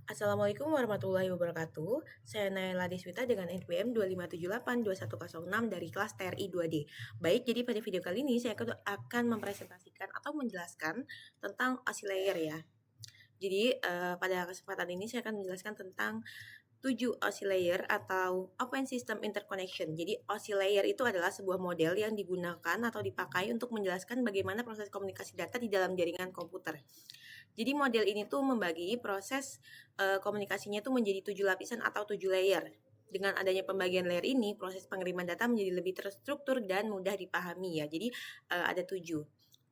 Assalamualaikum warahmatullahi wabarakatuh. Saya Naila Deswita dengan NPM 25782106 dari kelas TRI 2D. Baik, jadi pada video kali ini saya akan mempresentasikan atau menjelaskan tentang OSI layer ya. Jadi pada kesempatan ini saya akan menjelaskan tentang 7 OSI layer atau Open System Interconnection. Jadi OSI layer itu adalah sebuah model yang digunakan atau dipakai untuk menjelaskan bagaimana proses komunikasi data di dalam jaringan komputer. Jadi model ini tuh membagi proses komunikasinya itu menjadi 7 lapisan atau 7 layer. Dengan adanya pembagian layer ini, proses pengiriman data menjadi lebih terstruktur dan mudah dipahami ya. Jadi ada 7.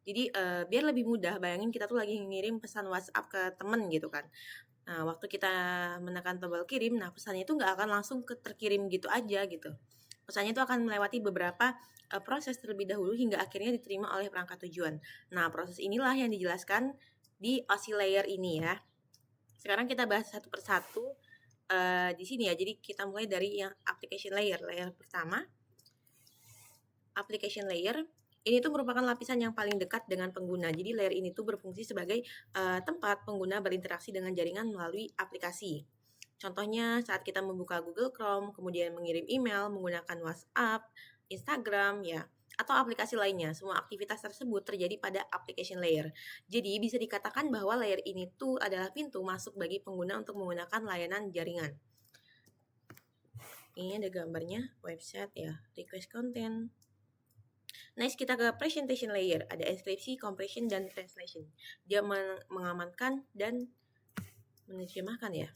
Jadi biar lebih mudah, bayangin kita tuh lagi ngirim pesan WhatsApp ke temen gitu kan. Nah, waktu kita menekan tombol kirim, nah pesannya itu nggak akan langsung terkirim gitu aja gitu. Pesannya itu akan melewati beberapa proses terlebih dahulu hingga akhirnya diterima oleh perangkat tujuan. Nah, proses inilah yang dijelaskan di OSI layer ini ya. Sekarang kita bahas satu persatu di sini ya. Jadi kita mulai dari yang application layer. Layer pertama, application layer. Ini tuh merupakan lapisan yang paling dekat dengan pengguna. Jadi layer ini tuh berfungsi sebagai tempat pengguna berinteraksi dengan jaringan melalui aplikasi. Contohnya saat kita membuka Google Chrome, kemudian mengirim email menggunakan WhatsApp, Instagram ya, atau aplikasi lainnya. Semua aktivitas tersebut terjadi pada application layer. Jadi bisa dikatakan bahwa layer ini tuh adalah pintu masuk bagi pengguna untuk menggunakan layanan jaringan. Ini ada gambarnya, website ya, request content. Next kita ke presentation layer, ada enkripsi, compression, dan translation. Dia mengamankan dan menerjemahkan ya.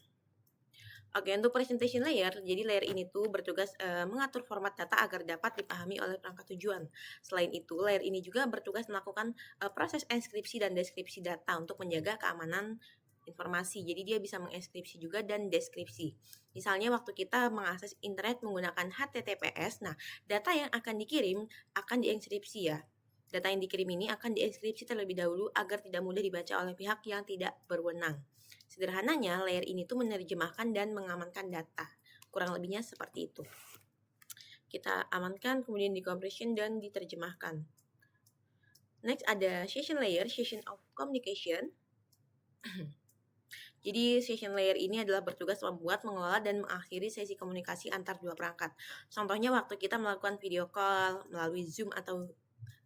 Oke, untuk presentation layer, jadi layer ini tuh bertugas mengatur format data agar dapat dipahami oleh perangkat tujuan. Selain itu, layer ini juga bertugas melakukan proses enkripsi dan deskripsi data untuk menjaga keamanan informasi. Jadi dia bisa mengenkripsi juga dan deskripsi. Misalnya waktu kita mengakses internet menggunakan HTTPS, nah data yang akan dikirim akan dienkripsi ya. Data yang dikirim ini akan dienkripsi terlebih dahulu agar tidak mudah dibaca oleh pihak yang tidak berwenang. Sederhananya, layer ini tuh menerjemahkan dan mengamankan data. Kurang lebihnya seperti itu. Kita amankan, kemudian di-compression dan diterjemahkan. Next ada session layer, session of communication. Jadi session layer ini adalah bertugas membuat, mengelola, dan mengakhiri sesi komunikasi antar dua perangkat. Contohnya waktu kita melakukan video call melalui Zoom atau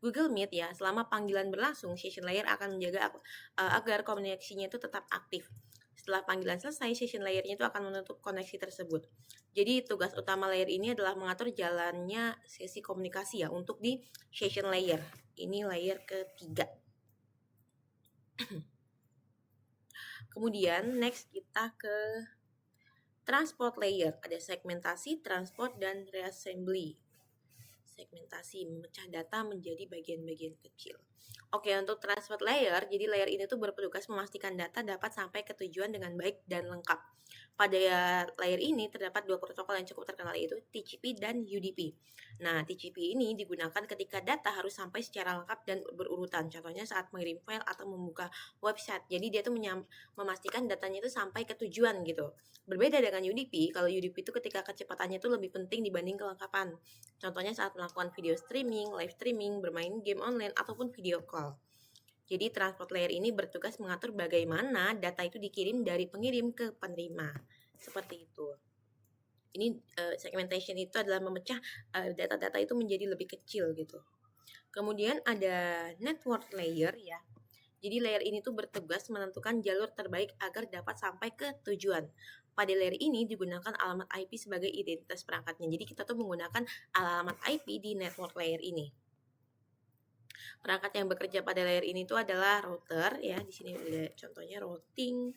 Google Meet ya, selama panggilan berlangsung, session layer akan menjaga agar komunikasinya itu tetap aktif. Setelah panggilan selesai, session layernya itu akan menutup koneksi tersebut. Jadi tugas utama layer ini adalah mengatur jalannya sesi komunikasi ya untuk di session layer. Ini layer ketiga. Kemudian next kita ke transport layer. Ada segmentasi, transport, dan reassembly. Segmentasi, memecah data menjadi bagian-bagian kecil. Oke, untuk transport layer, jadi layer ini tuh bertugas memastikan data dapat sampai ke tujuan dengan baik dan lengkap. Pada layer ini terdapat dua protokol yang cukup terkenal yaitu TCP dan UDP. Nah, TCP ini digunakan ketika data harus sampai secara lengkap dan berurutan. Contohnya saat mengirim file atau membuka website. Jadi dia tuh memastikan datanya itu sampai ke tujuan gitu. Berbeda dengan UDP, kalau UDP itu ketika kecepatannya itu lebih penting dibanding kelengkapan. Contohnya saat melakukan video streaming, live streaming, bermain game online, ataupun video call. Jadi transport layer ini bertugas mengatur bagaimana data itu dikirim dari pengirim ke penerima. Seperti itu. Ini segmentation itu adalah memecah data-data itu menjadi lebih kecil gitu. Kemudian ada network layer ya. Jadi layer ini tuh bertugas menentukan jalur terbaik agar dapat sampai ke tujuan. Pada layer ini digunakan alamat IP sebagai identitas perangkatnya. Jadi kita tuh menggunakan alamat IP di network layer ini. Perangkat yang bekerja pada layer ini tuh adalah router ya. Di sini ada contohnya routing,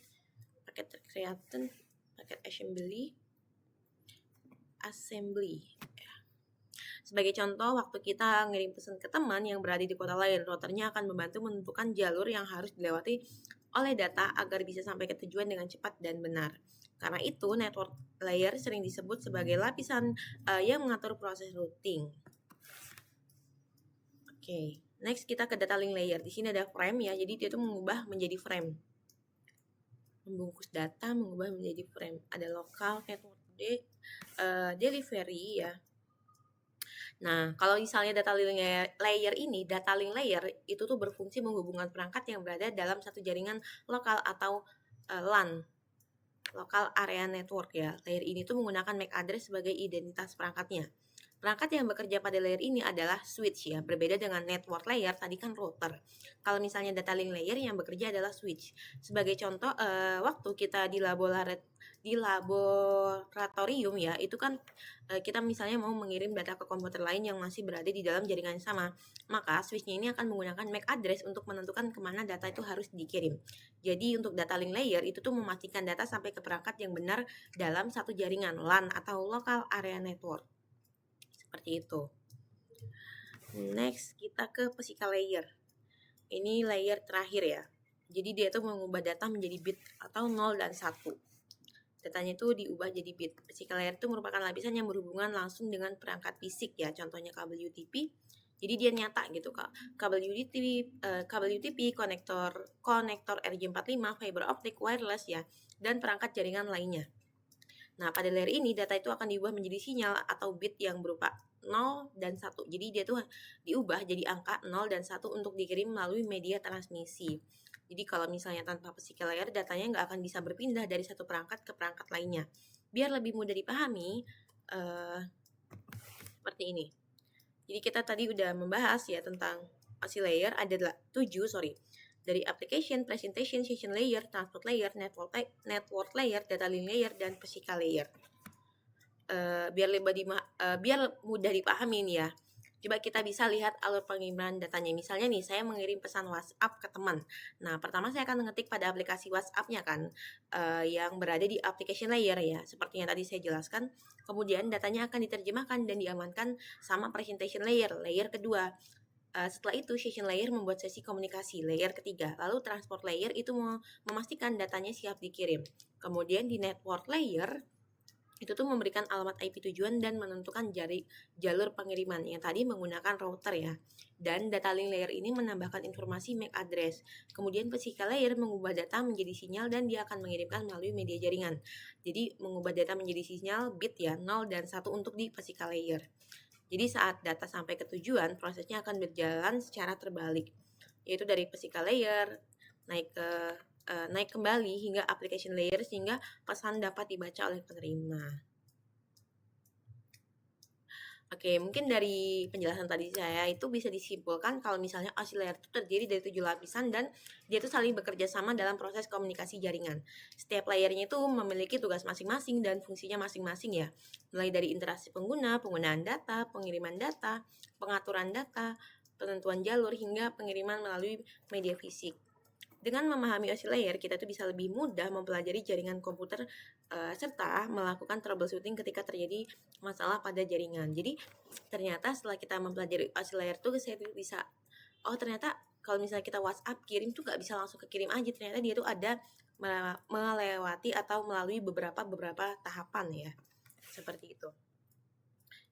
paket creation, paket assembly. Sebagai contoh, waktu kita ngirim pesan ke teman yang berada di kota lain, routernya akan membantu menentukan jalur yang harus dilewati oleh data agar bisa sampai ke tujuan dengan cepat dan benar. Karena itu, network layer sering disebut sebagai lapisan yang mengatur proses routing. Oke, next kita ke data link layer. Di sini ada frame ya, jadi dia tuh mengubah menjadi frame. Membungkus data, mengubah menjadi frame. Ada local network delivery ya. Nah, kalau misalnya data link layer ini, data link layer itu tuh berfungsi menghubungkan perangkat yang berada dalam satu jaringan lokal atau LAN. local area network ya. Layer ini tuh menggunakan MAC address sebagai identitas perangkatnya. Perangkat yang bekerja pada layer ini adalah switch ya, berbeda dengan network layer tadi kan router. Kalau misalnya data link layer yang bekerja adalah switch. Sebagai contoh, waktu kita di laboratorium ya, itu kan kita misalnya mau mengirim data ke komputer lain yang masih berada di dalam jaringan yang sama, maka switchnya ini akan menggunakan MAC address untuk menentukan kemana data itu harus dikirim. Jadi untuk data link layer itu tuh memastikan data sampai ke perangkat yang benar dalam satu jaringan LAN atau local area network. Seperti itu. Next, kita ke physical layer. Ini layer terakhir ya. Jadi dia tuh mengubah data menjadi bit atau 0 dan 1. Datanya itu diubah jadi bit. Physical layer itu merupakan lapisan yang berhubungan langsung dengan perangkat fisik ya. Contohnya kabel UTP. Jadi dia nyata gitu Kak. Kabel UTP, konektor RJ45, fiber optic, wireless ya, dan perangkat jaringan lainnya. Nah, pada layer ini data itu akan diubah menjadi sinyal atau bit yang berupa 0 dan 1. Jadi dia tuh diubah jadi angka 0 dan 1 untuk dikirim melalui media transmisi. Jadi kalau misalnya tanpa physical layer, datanya nggak akan bisa berpindah dari satu perangkat ke perangkat lainnya. Biar lebih mudah dipahami, seperti ini. Jadi kita tadi udah membahas ya tentang OSI layer, ada 7, dari application, presentation, session layer, transport layer, network layer, data link layer, dan physical layer. Biar mudah dipahami nih ya. Coba kita bisa lihat alur pengiriman datanya. Misalnya nih, saya mengirim pesan WhatsApp ke teman. Nah, pertama saya akan mengetik pada aplikasi WhatsApp-nya kan, yang berada di application layer ya, seperti yang tadi saya jelaskan. Kemudian datanya akan diterjemahkan dan diamankan sama presentation layer kedua. Setelah itu session layer membuat sesi komunikasi layer ketiga. Lalu transport layer itu memastikan datanya siap dikirim. Kemudian di network layer itu tuh memberikan alamat IP tujuan dan menentukan jalur pengiriman yang tadi menggunakan router ya. Dan data link layer ini menambahkan informasi MAC address. Kemudian physical layer mengubah data menjadi sinyal dan dia akan mengirimkan melalui media jaringan. Jadi mengubah data menjadi sinyal bit ya, 0 dan 1 untuk di physical layer. Jadi saat data sampai ke tujuan, prosesnya akan berjalan secara terbalik, yaitu dari physical layer naik kembali hingga application layer sehingga pesan dapat dibaca oleh penerima. Oke, mungkin dari penjelasan tadi saya itu bisa disimpulkan kalau misalnya OSI layer itu terdiri dari 7 lapisan dan dia itu saling bekerja sama dalam proses komunikasi jaringan. Setiap layernya itu memiliki tugas masing-masing dan fungsinya masing-masing ya. Mulai dari interaksi pengguna, penggunaan data, pengiriman data, pengaturan data, penentuan jalur hingga pengiriman melalui media fisik. Dengan memahami OSI layer, kita tuh bisa lebih mudah mempelajari jaringan komputer serta melakukan troubleshooting ketika terjadi masalah pada jaringan. Jadi ternyata setelah kita mempelajari OSI layer tuh saya bisa, oh ternyata kalau misalnya kita WhatsApp kirim tuh nggak bisa langsung kekirim aja. Ternyata dia tuh ada melewati atau melalui beberapa tahapan ya. Seperti itu.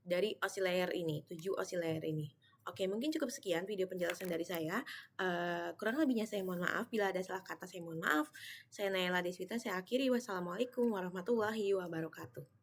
Dari OSI layer ini, 7 OSI layer ini. Oke, mungkin cukup sekian video penjelasan dari saya. Kurang lebihnya saya mohon maaf. Bila ada salah kata saya mohon maaf. Saya Naila Deswita, saya akhiri. Wassalamualaikum warahmatullahi wabarakatuh.